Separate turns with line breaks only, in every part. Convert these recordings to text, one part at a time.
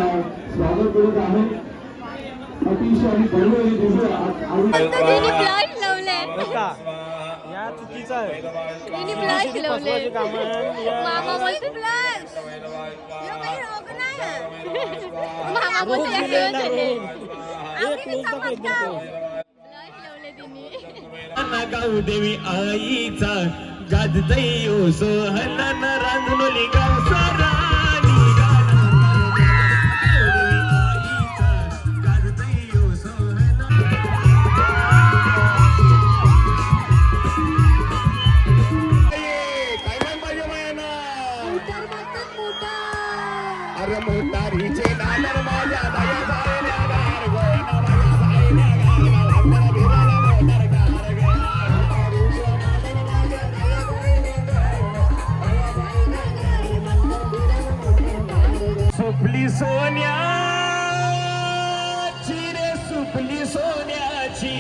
स्वागत करत आहे. अतिशय भव्य दिव्य
या चुकीचं आहे.
मामा बोलते मामा
गाऊ देवी आईचा गाजतय सोहन रांजणोली गाव साराणी अरे मोटारीचे डालर माझ्या सुपली सोन्याची रे सुपली सोन्याची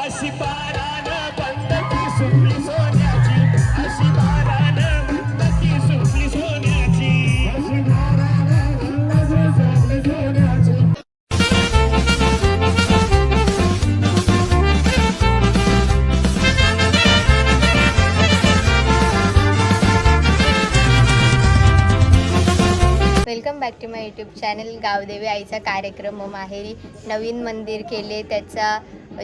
अशी बारान बंद की सुपली सोन्याची अशी बारान बंद की सुपली सोन्याची अशी बारान बंद की सुपली सोन्याची.
Welcome back to my YouTube channel. गावदेवी आईचा कार्यक्रम माहेरी नवीन मंदिर केले, त्याचा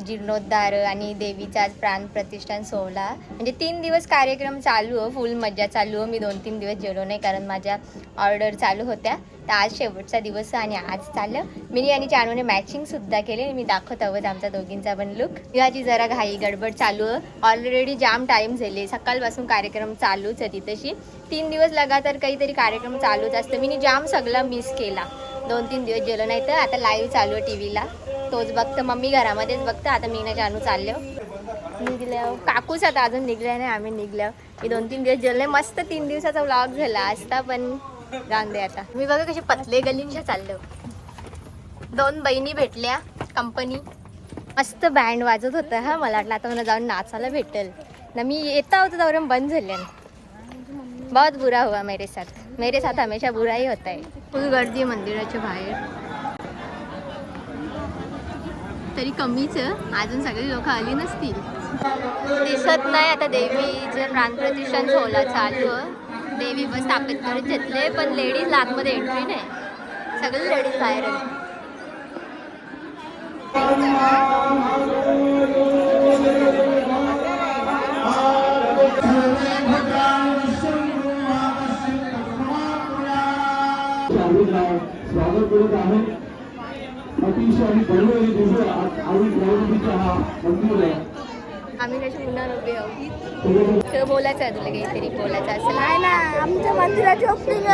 जीर्णोद्धार आणि देवीचा आज प्राणप्रतिष्ठान सोहळा. म्हणजे 3 दिवस कार्यक्रम चालू हो, फुल मज्जा चालू हो. मी 2-3 दिवस जेलो नाही कारण माझ्या ऑर्डर चालू होत्या. तर आज शेवटचा दिवस आणि आज चाललं. मी आणि चानूने मॅचिंगसुद्धा केले. मी दाखवत आहोत आमचा दोघींचा पण लुक. याची जरा घाई गडबड चालू आहे. ऑलरेडी जाम टाईम झाले, सकाळपासून कार्यक्रम चालूच आहे. तशी 3 दिवस लगातार काहीतरी कार्यक्रम चालूच असतं. मी जाम सगळा मिस केला. 2-3 दिवस गेलो नाही तर आता लाईव्ह चालू आहे टी व्हीला, तोच बघतं. मम्मी घरामध्येच बघतं. आता मी ना जानू चाललो निघल्या. काकूच आता अजून निघल्या नाही, आम्ही निघल्या. मी 2-3 दिवस गेलो नाही. मस्त 3 दिवसाचा व्लॉग झाला असता, पण जाऊन दे आता. मी बघा कशी पतले गलींच्या चाललो. 2 बहिणी भेटल्या कंपनी. मस्त बँड वाजत होतं. हा मला वाटलं आता मला जाऊन नाचायला भेटेल ना. मी येता होतं त्यावर बंद झाले. बहुत बुरा हुआ मेरे साथ हमेशा बुरा ही होता है. फुल गर्दी मंदिराच्या बाहेर तरी कमीच, अजून सगळी लोक आली नसतील. दिसत नाही. आता देवीचं प्राणप्रतिष्ठान सोहळा चालू. देवी पण स्थापित करत घेतले, पण लेडीज आतमध्ये एंट्री नाही. सगळे लेडीज बाहेर आहेत.
स्वागत करत आहे. अतिशय भव्य दिव्य हा मंदिर आहे.
आम्ही कशी पुन्हा उभे आहोत. बोलायचं आहे तुला, काहीतरी बोलायचं असेल.
नाही ना, आमच्या मंदिराची ओपनिंग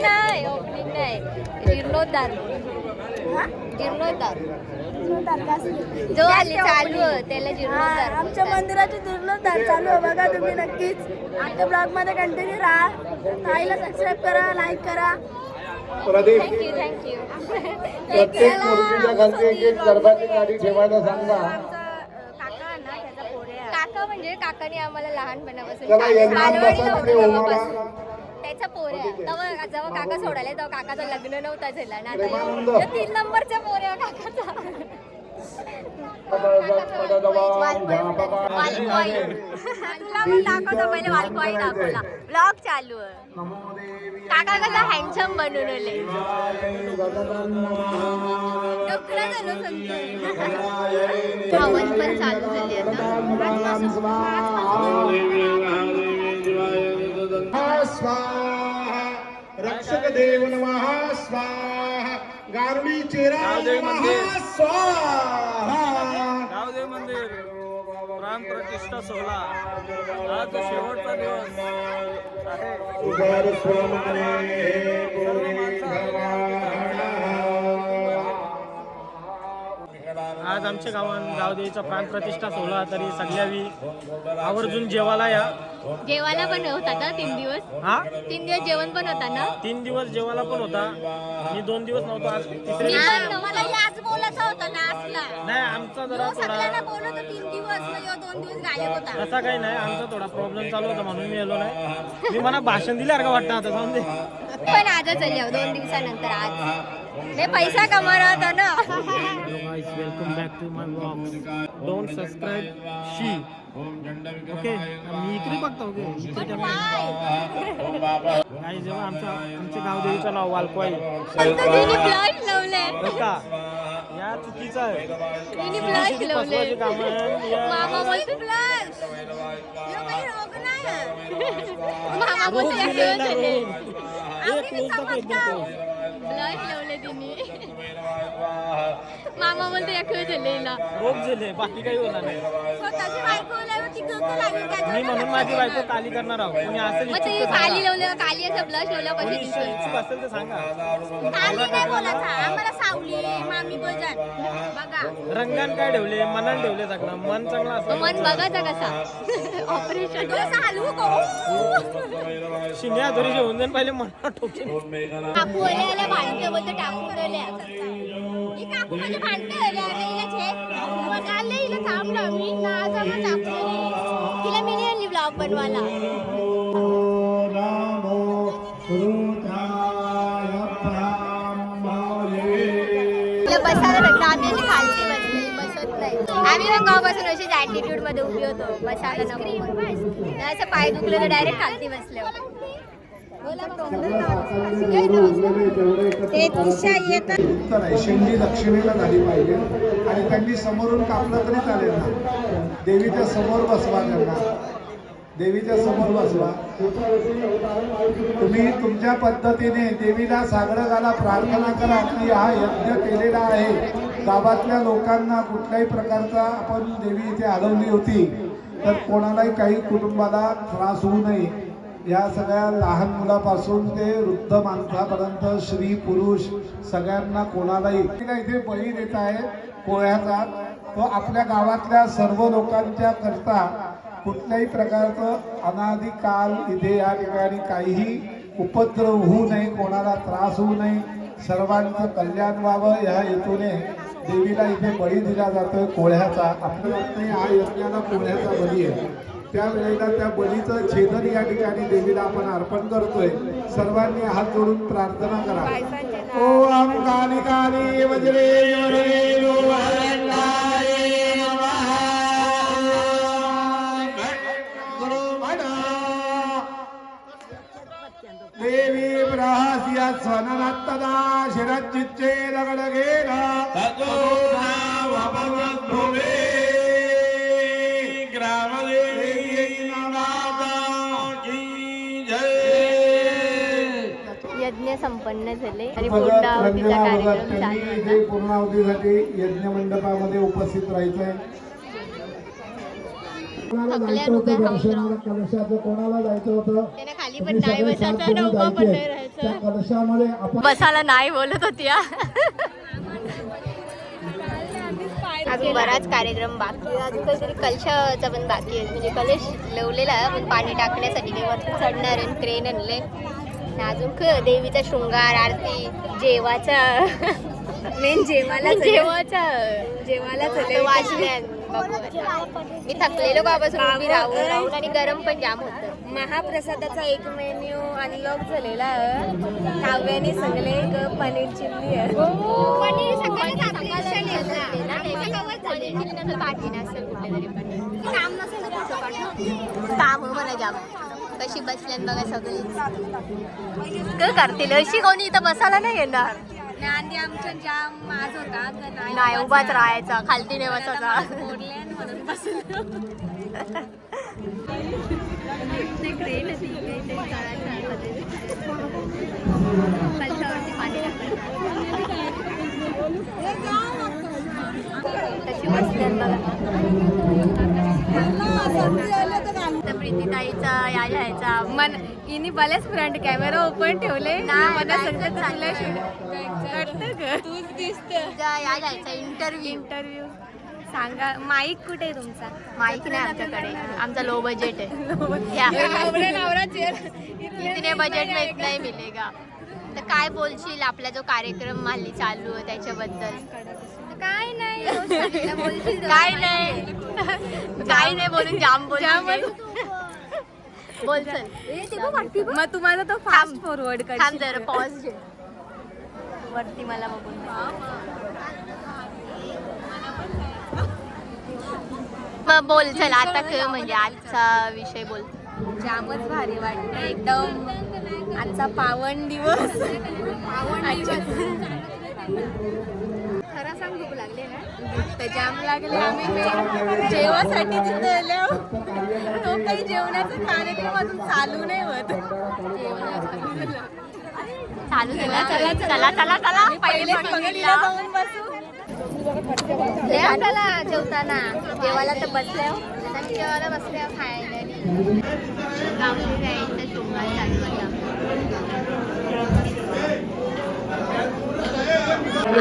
नाही, जीर्णोद्धार जो आले चालू त्याला जीर्णोद्धार.
आमच्या मंदिराची जीर्णोद्धार चालू आहे. बघा तुम्ही नक्कीच आमच्या ब्लॉग मध्ये कंटिन्यू राहा. ताईला सबस्क्राईब करा, लाईक करा.
थँक्यू.
प्रत्येक मूर्तीच्या खाली एक गर्भाची गाडी ठेवायला सांगा.
काका म्हणजे काकाने आम्हाला लहानपणापासून त्याचा पोऱ्या. जेव्हा काका सोडायला तेव्हा काकाचं लग्न नव्हता झाला ना. आता 3 नंबरच्या पोऱ्या काकाचा. तुला पण दाखवतो पहिले. वालकवाई दाखवला. ब्लॉग चालू आहे. काका कसा हँडसम बनून आले. हवन पण चालू झाली आता.
रक्षक देव नमः स्वाहा. गारुडी चेरा नमः स्वाहा.
गावदेव मंदिर प्राणप्रतिष्ठा सोहळा आज शेवटचा दिवस आहे. आज आमच्या गावदेवीचा प्राणप्रतिष्ठा सोहळा तरी सगळ्यावी आवर्जून जेवायला या.
जेवायला पण होता ना 3 दिवस?
हा
3 दिवस जेवण पण होता ना?
3 दिवस जेवायला पण होता. मी 2 दिवस नव्हतो, आज तिसरे दिवस आहे.
मला आज बोलायचं होतं ना असला
नाही आमचा जरा थोडा
बोलत 3 दिवस 2 दिवस गायब होता.
तसा काही नाही, आमचा थोडा प्रॉब्लेम चालू होता म्हणून मी आलो नाही. मी मला भाषण दिल्यासारखं वाटतं आता जाऊन दे.
पण आजच आली 2 दिवसानंतर आज हे पैसा कमावणार होता ना.
Hello guys, welcome back to my vlog. Don't subscribe she. Okay मी इकडे बघतो. ओके काही जेव्हा आमच्या गावदेवीचं नाव वालको आहे
ब्लाउज लावलंय.
बघा या चुकीचं आहे.
तिने ब्लाउज लावलंय.
काम
मामा बोलतो ब्लाउज. मामा बोलतो ब्लाउज लावले तिने. मामा बोलतो या खेळ झालेला
रोग झाले, बाकी काही होणार नाही.
स्वतःची बायको लावली, ती गंगा लागली त्याच्यावर.
मी म्हणून माझी बायको काली करणार आहोत. कोणी असेल
मग ते
इच्छुक तर
काली
सांगा.
लावलं काली असं ब्लाउज लावलं
कोणी
कशी दिसते.
इच्छुक असेल तर सांगा.
काली नाही बोलायचा, आम्हाला सावली मामी बजान बघा.
रंगान काय ठेवले, मनान ठेवले सगळं. मन चांगलं असं
मन बघायचा कसा ऑपरेशन
डोसा हलवू करू.
शिन्या धोरी जेवून जाईन पहिले मनाला ठोकेन.
काकू आल्या भांडते बोलतो टाकून ठेवल्या.
ही काकू माझे भांडे आले आता हिला छे मग आले हिला थांबलो मी ना आज आम्हाला टाकतो.
तिला मी नाही आणली ब्लॉग बनवायला. तिला बसायला भेटलं, आम्ही अशी खालती बसली, बसत नाही. आम्ही मग गावापासून अशीच ॲटिट्यूड मध्ये उभी होतो, बसायला नको म्हणून. असं पाय दुखलं तर डायरेक्ट खालती बसले.
उत्तर आहे शेंडी दक्षिणेला झाली पाहिजे आणि त्यांनी समोरून कापलं तरी चालेल ना. देवीच्या समोर बसवा त्यांना, देवीच्या समोर बसवा. तुम्ही तुमच्या पद्धतीने देवीला सागडं घाला, प्रार्थना करा की हा यज्ञ केलेला आहे. गावातल्या लोकांना कुठल्याही प्रकारचा आपण देवी इथे हलवली होती तर कोणालाही काही कुटुंबाला त्रास होऊ नये. या सगळ्या लहान मुलापासून ते वृद्ध माणसापर्यंत स्त्री पुरुष सगळ्यांना कोणालाही इथे बळी देत आहे पोळ्याचा. तो आपल्या गावातल्या सर्व लोकांच्या करता कुठल्याही प्रकारचं अनादी काल इथे या ठिकाणी काहीही उपद्रव होऊ नये, कोणाला त्रास होऊ नये, सर्वांचं कल्याण व्हावं या हेतूने देवीला इथे बळी दिला जातोय कोळ्याचा. आपल्याला वाटतं हा यज्ञाला कोळ्याचा बळी आहे. त्यावेळेला त्या बळीचं छेदन या ठिकाणी देवीला आपण अर्पण करतोय. सर्वांनी हात जोडून प्रार्थना करा. ओम काली काली वज्रे वरे लोहाय नमः. देवी प्रहास्या स्वननत्तदा शिरच्चिच्चे दगडगेला ततोना वभवद्भुवे
यज्ञ संपन्न झाले आणि पूर्णाहुतीचा कार्यक्रम चालू होता.
पूर्णाहुतीसाठी यज्ञ मंडपामध्ये उपस्थित राहायचंय. कलशाचं कोणाला जायचं होतं
त्याने खाली पण नाही बसायचं ना उभा पण नाही राहायचं.
कलशामध्ये आपण
बसायला नाही बोलत होती. अजून बराच कार्यक्रम बाकी आहे. अजून काहीतरी कलशाचा पण बाकी आहे. म्हणजे कलश लावलेला आहे पण पाणी टाकण्यासाठी ते वरती चढणार आहे. क्रेन आणले. अजून देवीचा शृंगार, आरती, जेवाचा मेन जेवायला वाचण्यात. मी थकलेलो बाबासून उभी राहून आणि गरम पण जाम होतं.
महाप्रसादाचा एक मेन्यू अनलॉक झालेला काव्याने सगळे पनीर चिल्ली आहे.
पनीर सकाळी काम मला जाम. कशी बसल्यात बघा सगळी. काय करतील अशी कोणी इथं बसायला नाही येणार.
आधी आमचा जाम आज होता
नाही उभाच राहायचा, खालती नाही बसायचा.
म्हणून बसलो.
कशी बसल्यात बघा. प्रीतीताईचा या घ्यायचा मन
इनी बलेच फ्रंट कॅमेरा ओपन ठेवले मला सांगते तुला तूच दिसत
या जायचा इंटरव्ह्यू
सांगा माईक कुठे आहे तुमचा?
माहिती नाही आमच्याकडे, आमचा लो बजेट आहे इतने बजेट में इतना ही मिलेगा. तर काय बोलशील आपला जो कार्यक्रम हल्ली चालू आहे त्याच्याबद्दल?
काय नाही
काय नाही बोलून जाम बोल चल.
मग तुम्हाला तो फास्ट फॉरवर्ड
थांब जरा पॉज घे वरती मला बघून. मग बोल चल आता म्हणजे आजचा विषय बोल.
जामच भारी वाटतं एकदम. आजचा पावन दिवस. खरं सांग भूक लागले ना? तर जाम लागले. आम्ही जेवासाठी तिथे आलो. तो काही जेवणाचा कार्यक्रम अजून चालू नाही होत.
चालू चला चला चला चला चला
पहिले पंगतीला जाऊन बसू.
चला जेवताना जेवायला तर बसल्या जेवायला बसल्या फायनली गावठी गायचा शृंगार चालू आता.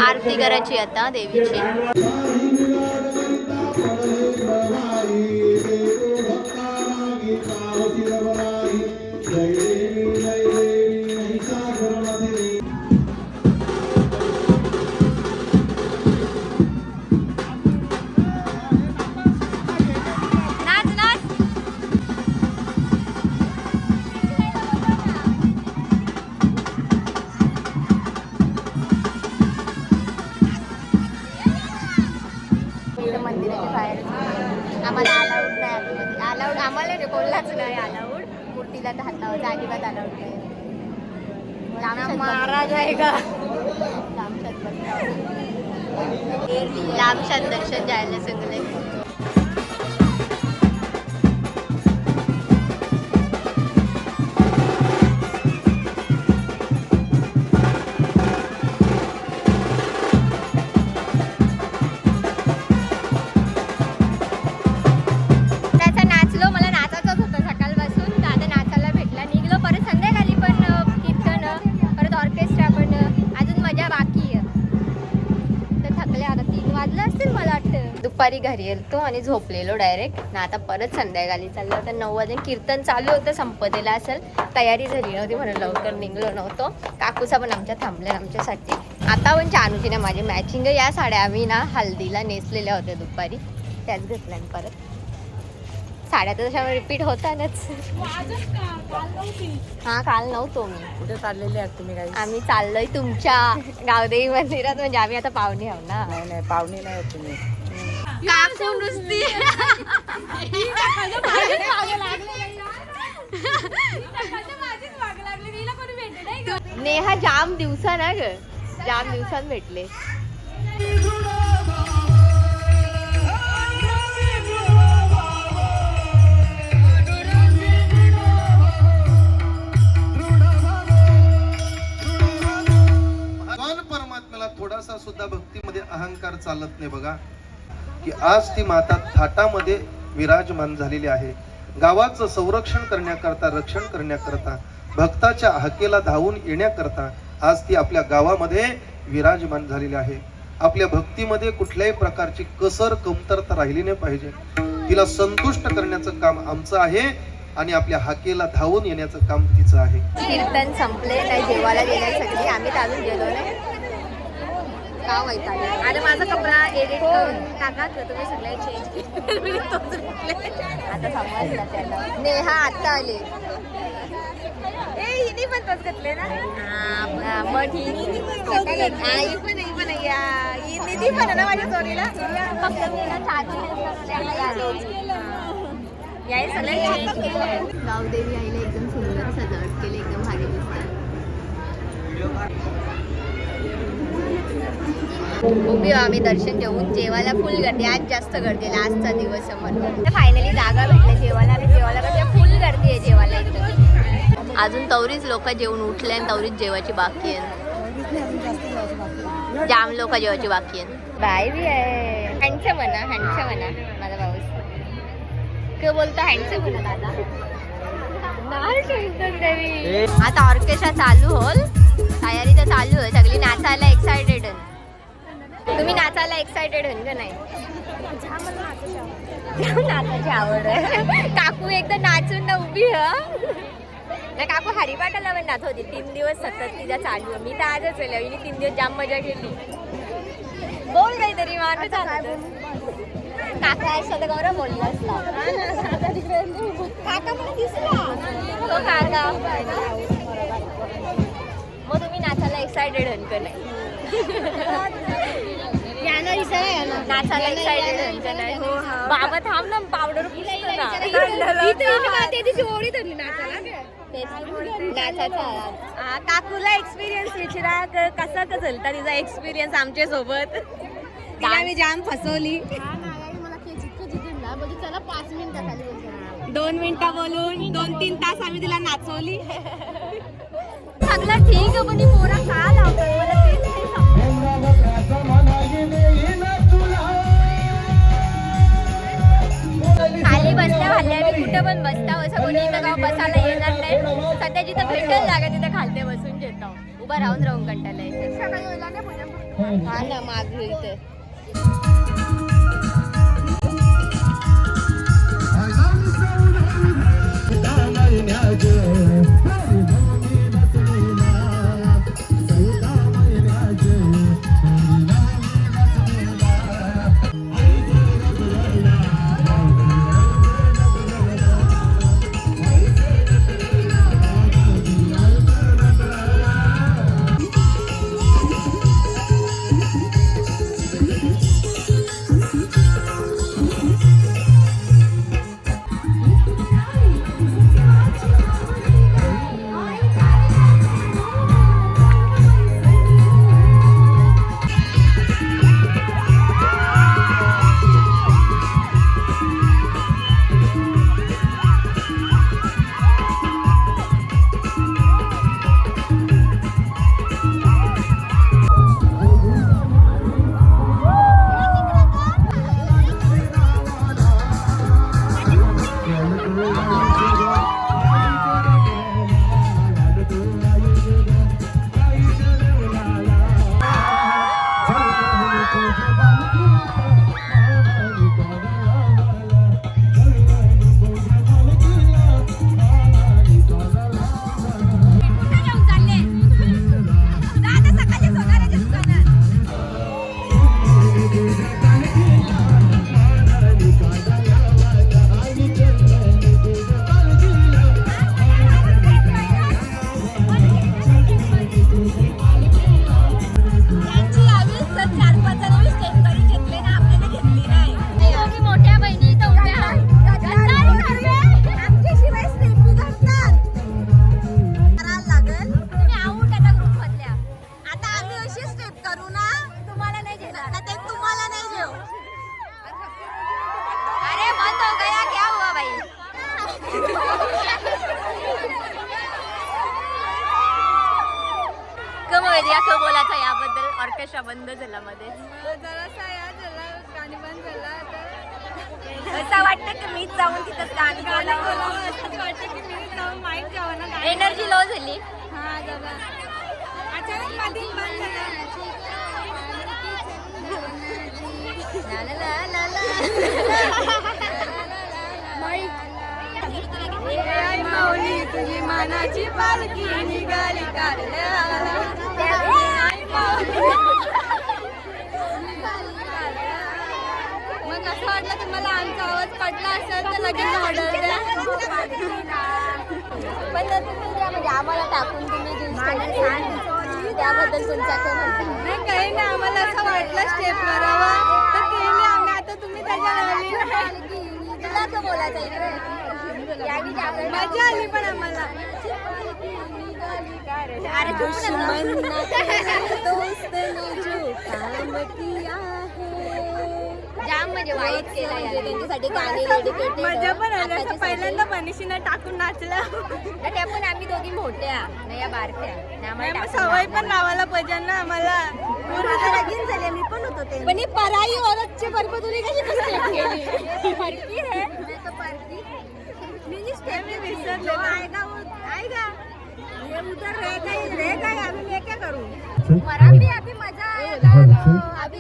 आरती करायची आता देवीची. मंदिराच्या बाहेर आम्हाला अलाउड नाही अलाउड आम्हाला नाही कोणालाच नाही अलाउड. मूर्तीला तर हात लावायचा अजिबात अलाउड नाही.
महाराज आहे का?
लांबशात दर्शन जायला सगळे. दुपारी घरी येतो आणि झोपलेलो डायरेक्ट ना. आता परत संध्याकाळी चाललो. तर 9 वाजता कीर्तन चालू होतं, संपतेला असेल. तयारी झाली नव्हती म्हणून लवकर निघलो नव्हतो. काकूसा पण आमच्या थांबल्या आमच्यासाठी. आता पण चानूची ना माझी मॅचिंग या साड्या आम्ही ना हल्दीला नेसलेल्या होत्या दुपारी, त्याच घेतल्या. आणि परत साड्या तर तशा रिपीट होतातच. हा काल नव्हतो मी.
कुठे चाललेले आहात तुम्ही? काही
आम्ही चाललोय तुमच्या गावदेवी मंदिरात. म्हणजे आम्ही आता पाहुणे आहो ना.
नाही पाहुणे नाही होत तुम्ही.
काकू नुसती नेहा जाम दिवसा ना ग, जाम दिवसात भेटले.
परमात्म्याला थोडासा सुद्धा भक्तीमध्ये अहंकार चालत नाही बघा. की आज ती माता थाटामध्ये विराजमान झालेली आहे. गावाचं संरक्षण करण्याकरता, रक्षण करण्याकरता, भक्ताच्या हाकेला धावून येण्याकरता आज ती आपल्या गावामध्ये विराजमान झालेली आहे. आपल्या भक्तीमध्ये कुठल्याही प्रकारची कसर कमतरता राहिली नाही पाहिजे. तिला संतुष्ट करण्याचं काम आमचं आहे आणि आपल्या हाकेला धावून येण्याचं काम तिचं आहे.
कीर्तन संपले नाही, जेवायला गेले सगळे. आम्ही तर अजून गेलो नाही. का माहिती
अरे माझा कपडा एडिट करून टाका तुम्ही सगळे चेंज केले.
आता समजला त्याला. नेहा आता आले.
हिनी पण तोच घेतले ना.
मग ही
निधी पण ना माझ्या चोरीला.
फक्त याय सगळं चेंज केलं. गावदेवी आईला एकदम सुंदर सजावट केली, एकदम भारी दिसतात. उभी आम्ही दर्शन घेऊन. जेवायला फुल गर्दी, आज जास्त गर्दी, आजचा दिवस म्हणून. फायनली जागा भेटल्या जेवायला. कसं फुल गर्दी आहे जेवायला इथं. अजून तवरीच लोक जेवून उठले आणि तवरीच जेवायची बाकी आहे. जाम लोक जेवायची बाकी आहे. बाय बी आहे. हँडसम म्हणा, हँडसम म्हणा माझा भाऊ. काय बोलतो हँडसम म्हणा दादा. आता ऑर्केस्ट्रा चालू होल, तयारी तर चालू आहे, सगळी नाचायला एक्सायटेड. तुम्ही नाचायला एक्सायटेड होईल का नाही? नाचायची आवड आहे. काकू एकदा नाचून ना उभी ना, काकू हरिपाठाला पण नाच होती 3 दिवस सतत तिचा चालू आहे. मी तर आजच आले, हिने 3 दिवस जाम मजा केली. बोल काहीतरी मार काका सध्या गौरव बोलला असला. काका मला दिसला तो काका. मग तुम्ही नाचायला एक्सायटेड होईल का नाही? नाचायला एक्सायटेड होईल का नाही? बाबा थांब ना, पावडर
काकूला एक्सपिरियन्स विचारा, कसा चलता तिचा एक्सपिरियन्स आमच्या सोबत. तिला मी जाम फसवली. 2 मिनिटं बोलून 2-3 तास आम्ही तिला नाचवली.
सगळं ठीक आहे, पण पोरा का लावतात मला तेच नाही समजत. खाली बसल्या हल्ल्या मी कुठं पण बसता, असं कोणी इथं गाव बसायला येणार नाही. सध्या जिथं भेटेल जागा तिथं खालते बसून घेतो, उभं राहून कंटाळा येते. हा ना, मागे इथे बोलायचं याबद्दल? ऑर्केस्ट्रा बंद झाला मध्ये, असं वाटतं की मीच जाऊन तिथं गाणी एनर्जी लॉस झाली.
तुझी मानाची पालखी निघाली मग असं वाटलं की मला आमचा आवाज पडला असेल तर लगेच ऑर्डर द्या.
पण म्हणजे आम्हाला टाकून तुम्ही त्याबद्दल तुमचा काय म्हणता?
नाही काही नाही, आम्हाला असं वाटलं स्टेप करावा तर केली आम्ही. आता तुम्ही त्याच्या
तुला का बोलायचं इकडे?
मजा आली पण आम्हाला.
अरे जाम म्हणजे वाईट केलं त्यांच्यासाठी गाणी डेडिकेटेड.
मजा पण आली. पहिल्यांदा मनीषीनं टाकून नाचलं.
त्या पण आम्ही दोघी मोठ्या नाही या बारक्या,
सवय पण लावायला पाहिजे ना आम्हाला. लगीन झाले मी पण होतो ते. पण ही पराई औरतची बरबदुरी कशी फरकी आहे. मी जी स्टेप विसरले आएगा ये उधर रहेगा अभी मैं क्या करूं अभी अभी मजा आएगा अभी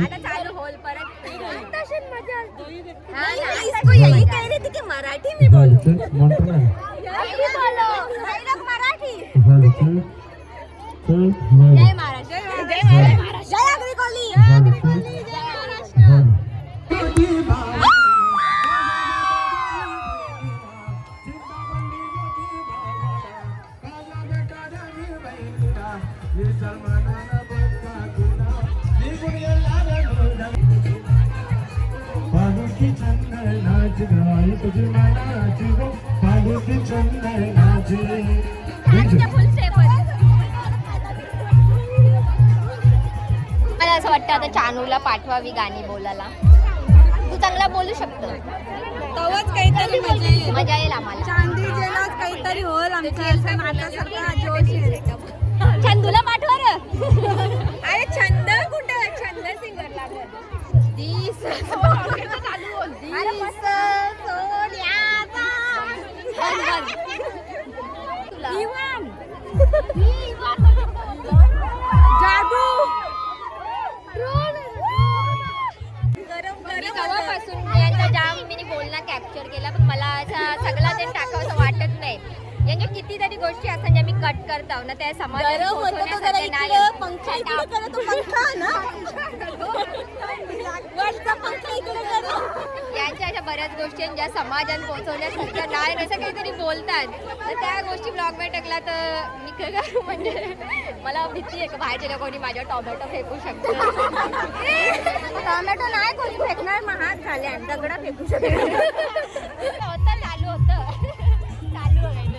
आता चालू होल परत तशीच मजा इसको यही कह रही थी कि मराठी में बोलो यही बोलो डायलॉग मराठी जय महाराष्ट्र जय महाराष्ट्र जय अग्रिकोली जय अग्रिकोली जय महाराष्ट्र
मला असं वाटतं आता चानूला पाठवावी गाणी बोलायला. तू चांगला बोलू शकतो.
तवाच काहीतरी
मजा येईल आम्हाला.
चांदी जेलाच काहीतरी होल आमच्या नाटकासारखा जोश येईल.
चंदूला पाठवा रे.
अरे छंद कुठे छंद सिंगर लागत जादू
तेव्हापासून यांचा जाम मी बोलणं कॅप्चर केला पण मला असा सगळा ते टाकावं वाटत नाही. यांच्या कितीतरी गोष्टी असतात ज्या मी कट करतो ना त्या समाजात पोहोचवण्यासाठी नाही. यांच्या अशा बऱ्याच गोष्टी ज्या समाजात पोहोचवण्यासारख्या नाही असं काहीतरी बोलतात तर त्या गोष्टी ब्लॉगमध्ये टाकला तर मी काय करू म्हणजे मला भीती आहे की बाहेरच्या कोणी माझ्या टोमॅटो फेकू शकतो.
टोमॅटो नाही कोणी फेकणार महाग झाले आणि दगडा फेकू शकतो.
होतं चालू होतं चालू आहे.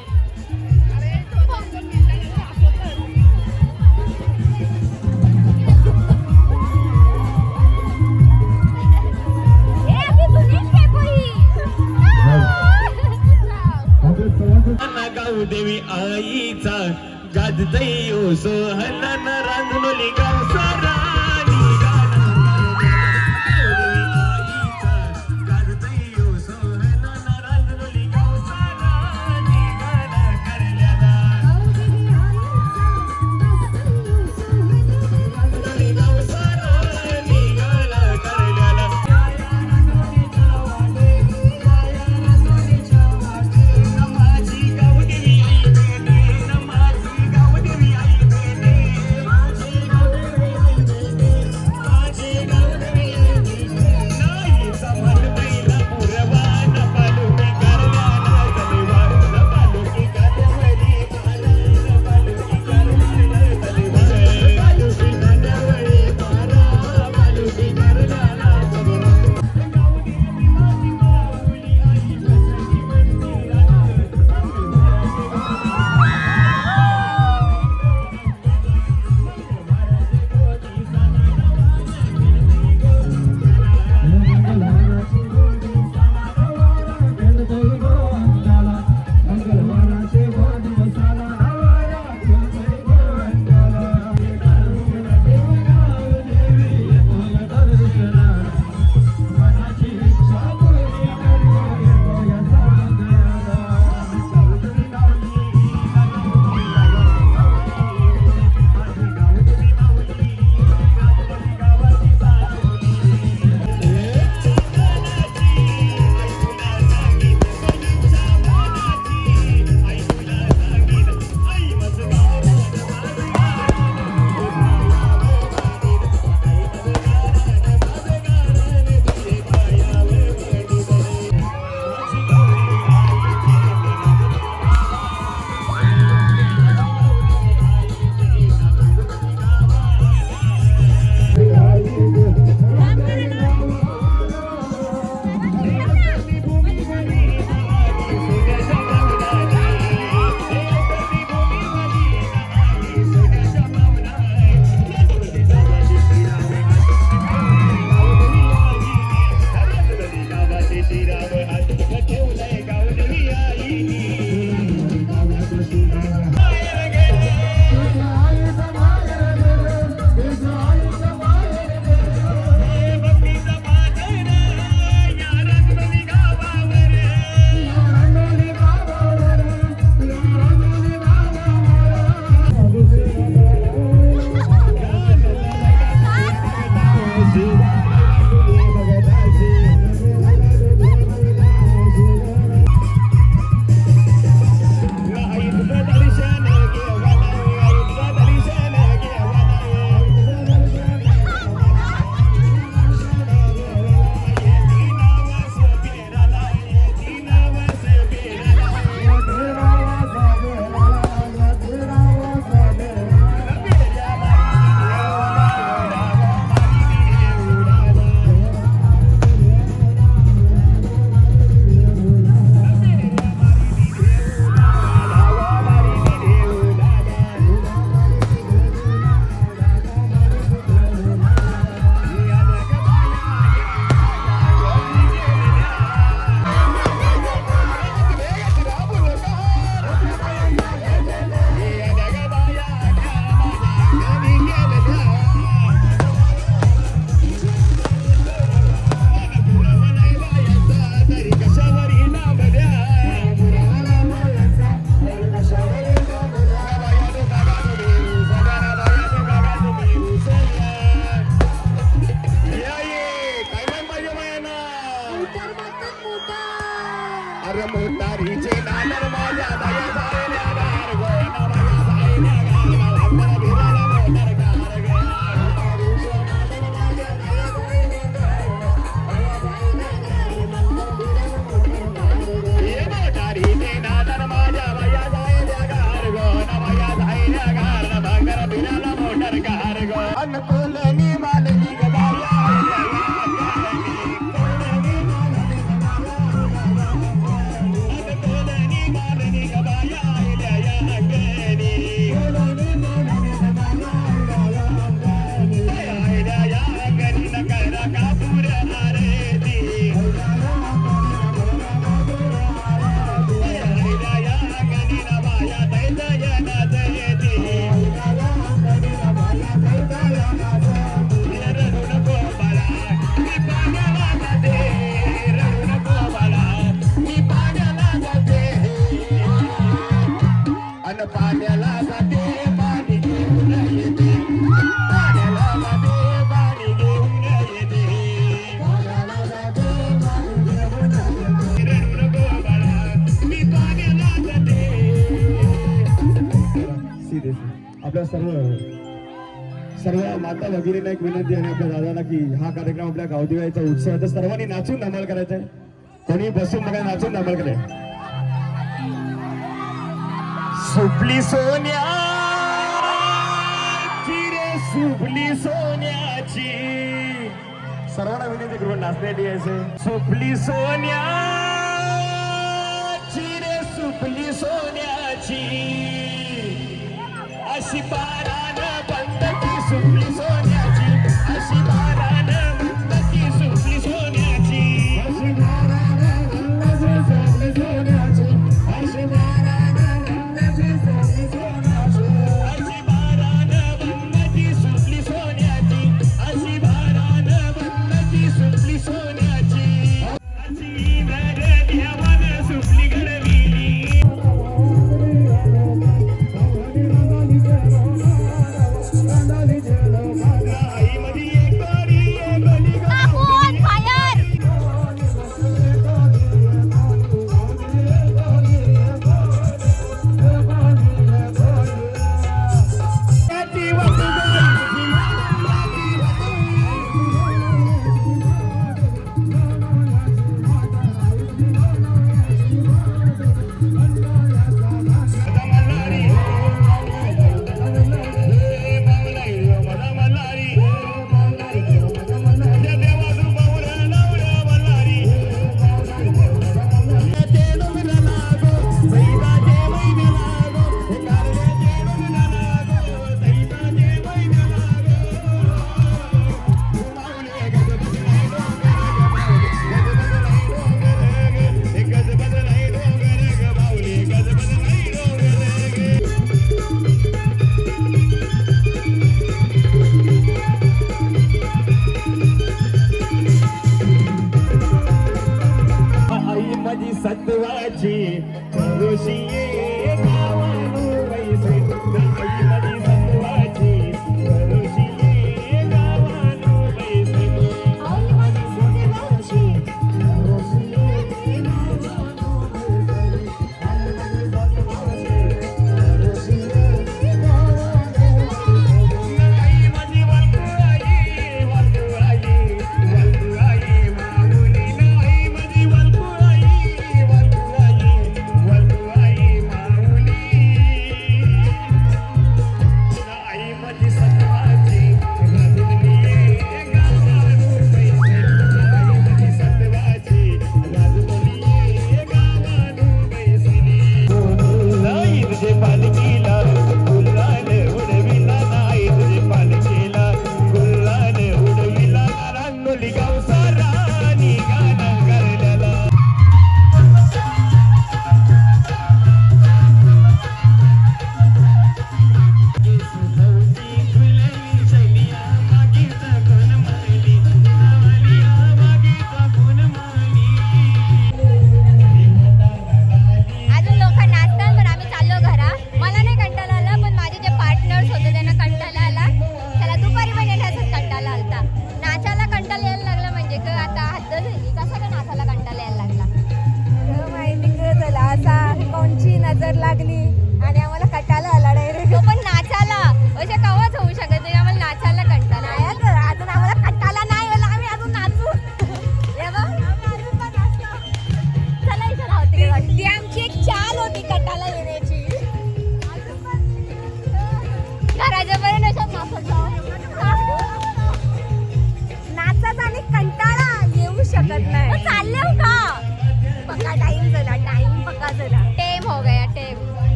गाऊ देवी आईचा गाजतई ओ सोहनन रांजनोली गाव सारा पाण्याला जाते पाणी घेऊन येते पाण्याला जाते पाणी घेऊन येते पाण्याला जाते पाणी घेऊन येते रडू नको बाळा मी पाण्याला जाते
आपल्या सर्व माता भगिनींना एक विनंती आहे आपल्या दादाला की हा कार्यक्रम आपल्या गावदेवाचा उत्सव आहे तर सर्वांनी नाचून धमाल करायचा आहे. कोणी बसून बघा नाचून धमाल करेल.
सुपली सोन्याची रे सुपली सोन्याची
सर्वांना विनंती करून नाचण्यासाठी यायचं.
सुपली सोन्याची रे सुपली सोन्याची अशी बारान बंद की सुपली सोन्याची अशी बारान बंद की सुपली सोन्याची अशी बारान बंद की सुपली सोन्याची अशी बारान बंद की सुपली सोन्याची अशी बारान बंद की सुपली सोन्याची अशी बारान बंद की सुपली सोन्याची अशी घर देवान सुपली घडविली सत्वाची ऋषी गावानु वैसे आई माझी सत्वाची ऋषी गावानु वैसे आई माझी सत्वाची ऋषी गावानु वैसे आई माझी सत्वाची ऋषी गावानु वैसे आई माझी वल्कुआई माऊली आई माझी वल्कुआई
नजर लागली